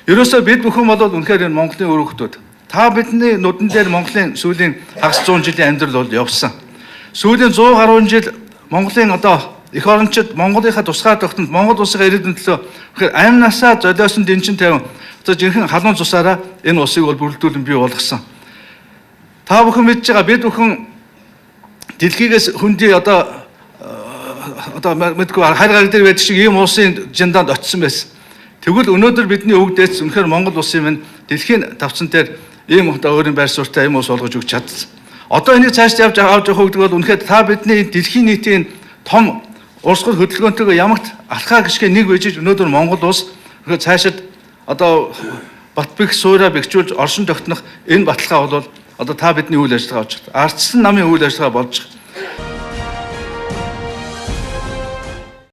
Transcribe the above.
Ерөөсөө бид бүхэн бол үнэхээр энэ Монголын өр хүүхдүүд. Та бидний нүдэн дээр Монголын сүүлийн хагас 100 жилийн амьдрал бол явсан. Сүүлийн 100 гаруй жил Монголын одоо эх орончид Монголынхаа тусгай тогтнолд Монгол улсын ирээдүйн төлөө тэгэхээр амнасаа золиосон дэнчин тавин одоо жинхэнэ халуун цусаараа энэ улсыг бол бүрэлдүүлэн бий болгосон. Та бүхэн мэдж байгаа бид бүхэн дэлхийгээс хөндөй одоо мэдгүй хайр гараг дээр байдаг шиг ийм улсын жинданд очсон байсан. Тэгвэл өнөөдөр бидний өвгдөөс үнэхээр Монгол улсын минь дэлхийн тавцан дээр ийм одоо өөрийн байр суурьтай ийм улс олгож өгч чадсан. Одоо энийг цааш авч явах гэдэг бол үнэхээр та бидний дэлхийн нийтийн том урсгал хөдөлгөөнтэйгээ ямагт алхаа гიშгэ нэг бижиж өнөөдөр Монгол улс үнэхээр цаашид одоо бат бэх суурьа бэхжүүлж оршин тогтнох энэ баталгаа бол одоо та бидний үйл ажиллагаа болж байна. Ардчсан намын үйл ажиллагаа болж байна.